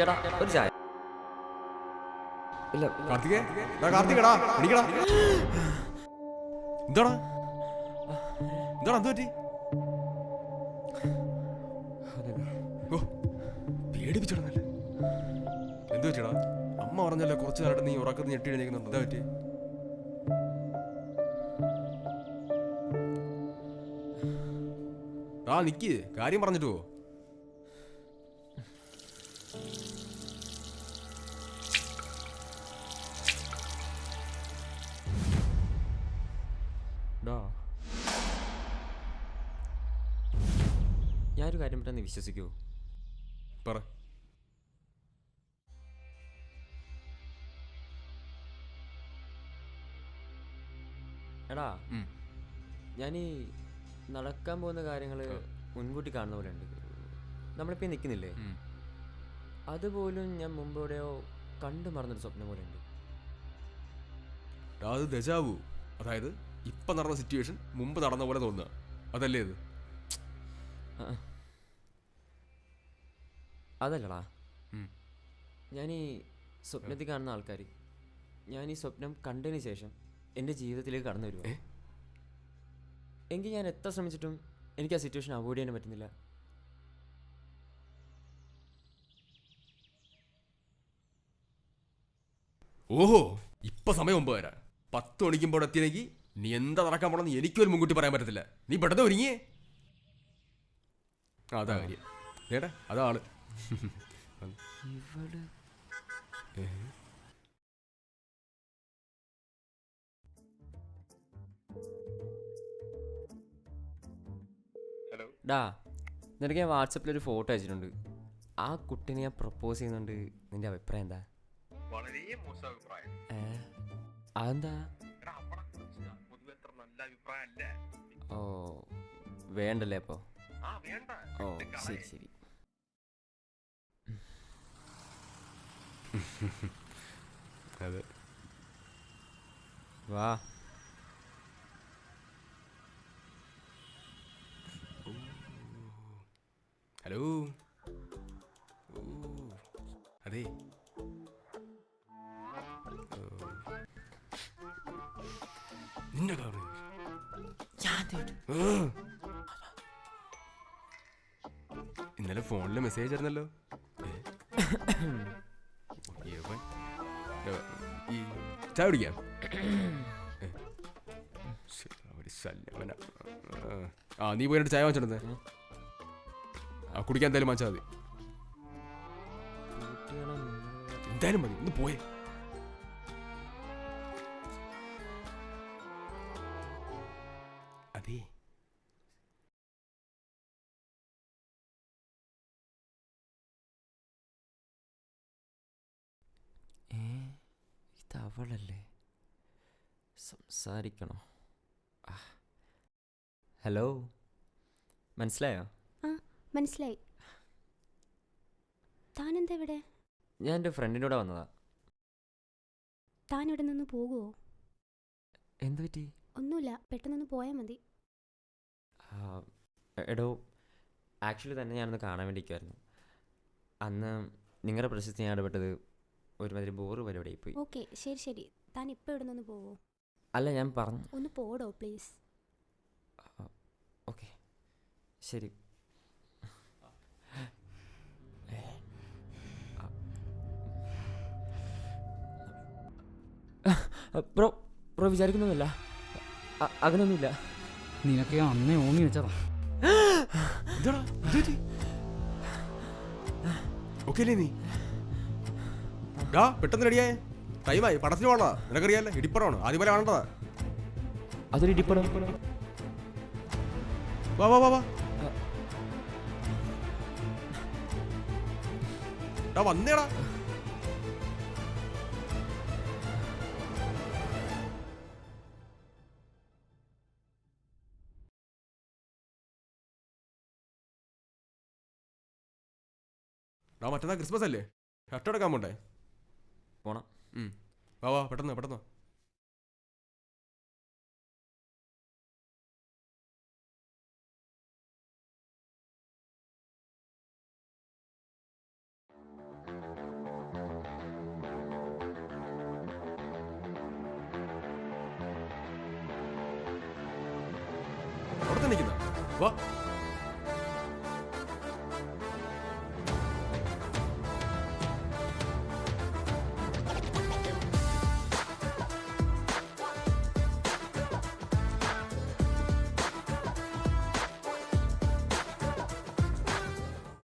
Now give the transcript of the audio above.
ചേട്ടാ ഒരു ചായ. ഇല്ല കാർത്തികേടാ എണീക്കടാ. എന്താടാ എന്താടാ എന്ത് പറ്റി? ഓ പേടിപ്പിച്ചിടുന്നല്ലേ. എന്ത് പറ്റിയടാ? അമ്മ പറഞ്ഞല്ലേ കുറച്ചു കാലത്ത് നീ ഉറക്കത്ത് ഞെട്ടി എഴുന്നേക്കുന്നുണ്ട്. എന്താ പറ്റി? ആ നിക്ക്, കാര്യം പറഞ്ഞിട്ട് പോ. ഞാനൊരു കാര്യം പറഞ്ഞ് വിശ്വസിക്കുമോ? പറ. എടാ ഞാനീ നടക്കാൻ പോകുന്ന കാര്യങ്ങൾ മുൻകൂട്ടി കാണുന്ന പോലെ ഉണ്ട്. നമ്മളിപ്പോൾ നിൽക്കുന്നില്ലേ, അതുപോലും ഞാൻ മുമ്പോടെയോ കണ്ടു മറന്നൊരു സ്വപ്നം പോലെ ഉണ്ട്. അത് ദജാവു, അതായത് ഇപ്പം നടന്ന സിറ്റുവേഷൻ മുമ്പ് നടന്ന പോലെ തോന്നുക, അതല്ലേ ഇത്? അതല്ലടാ, ഞാനീ സ്വപ്നത്തിൽ കാണുന്ന ആൾക്കാർ ഞാൻ ഈ സ്വപ്നം കണ്ടതിന് ശേഷം എൻ്റെ ജീവിതത്തിലേക്ക് കടന്നു വരുമോ? എങ്കിൽ ഞാൻ എത്ര ശ്രമിച്ചിട്ടും എനിക്ക് ആ സിറ്റുവേഷൻ അവോയ്ഡ് ചെയ്യാൻ പറ്റുന്നില്ല. ഓഹോ, ഇപ്പൊ സമയം 9 വരാ. 10 മണിക്കുമ്പോൾ എത്തിയെങ്കിൽ നീ എന്താ നടക്കാൻ പോണെന്ന് എനിക്കൊരു മുൻകൂട്ടി പറയാൻ പറ്റത്തില്ല. നീ പെട്ടെന്ന് ഒരുങ്ങിയേ. അതാ കാര്യം. ഏട്ടാ അതാണ് ഇവള്. ഡാ, നിനക്ക് ഞാൻ വാട്സപ്പിലൊരു ഫോട്ടോ അയച്ചിട്ടുണ്ട്. ആ കുട്ടീനെ ഞാൻ പ്രപ്പോസ് ചെയ്യുന്നുണ്ട്. നിന്റെ അഭിപ്രായം എന്താ? വളരെ മോശം അഭിപ്രായം. അതെന്താ? ഓ വേണ്ടല്ലേ അപ്പോ? ഓ ശരി ശരി. അതെ. വാ. ഹലോ. അതെ, നിന്റെ കാറ് ഇന്നലെ ഫോണിൽ മെസ്സേജ് ആയിരുന്നല്ലോ. ഈ ചായ കുടിക്കാം. ആ നീ പോയിട്ട് ചായ വാങ്ങിച്ചിടുന്നേ. ആ കുടിക്കാൻ എന്തായാലും വാങ്ങിച്ചാൽ മതി. എന്തായാലും മതി, ഒന്ന് പോയേ. അതെ, ഇതവളല്ലേ? സംസാരിക്കണോ? ഹലോ, മനസ്സിലായോ? ആ മനസ്സിലായി. താനെന്താ ഇവിടെ? ഞാൻ എൻ്റെ ഫ്രണ്ടിൻ്റെ കൂടെ വന്നതാ. താൻ ഇവിടെ നിന്ന് പോകുമോ? എന്തു പറ്റി? ഒന്നുമില്ല, പെട്ടെന്നൊന്ന് പോയാൽ മതി. എടോ, ആക്ച്വലി തന്നെ ഞാനൊന്ന് കാണാൻ വേണ്ടിയിരിക്കുമായിരുന്നു. അന്ന് നിങ്ങളുടെ പ്രശസ്തി ഞാൻ ഇടപെട്ടത് ഒരുമാതിരി ബോറ് പരിപാടി പോയി. ഓക്കെ ശരി ശരി, താൻ ഇപ്പോൾ ഇവിടെ നിന്ന് പോവോ? അല്ല, ഞാൻ പറഞ്ഞു. ഒന്ന് പോടോ പ്ലീസ്. ഓക്കെ ശരി. ബ്രോ ബ്രോ വിചാരിക്കുന്നൊന്നുമില്ല, അങ്ങനൊന്നുമില്ല. നിനക്ക് അന്നേ ഓങ്ങി വെച്ചതാ. ഓക്കെ അല്ലേ നീ? പെട്ടെന്ന് റെഡിയായേ, ടൈമായി. പടത്തിന് പോകണോ? നിനക്കറിയാല്ലേ, ഇടിപ്പടമാണ്, ആദ്യം പോലെ കാണേണ്ടതാ. അതൊരു ഇടിപ്പടം. വാ വാ വാ വാ. വന്നേടാ. മറ്റന്നാ ക്രിസ്മസ് അല്ലേ, ഷർട്ട് എടുക്കാൻ പോണ്ടേ? പോണം. വാ വാ, പെട്ടെന്ന് പെട്ടെന്ന്. നിൽക്കുന്ന വാ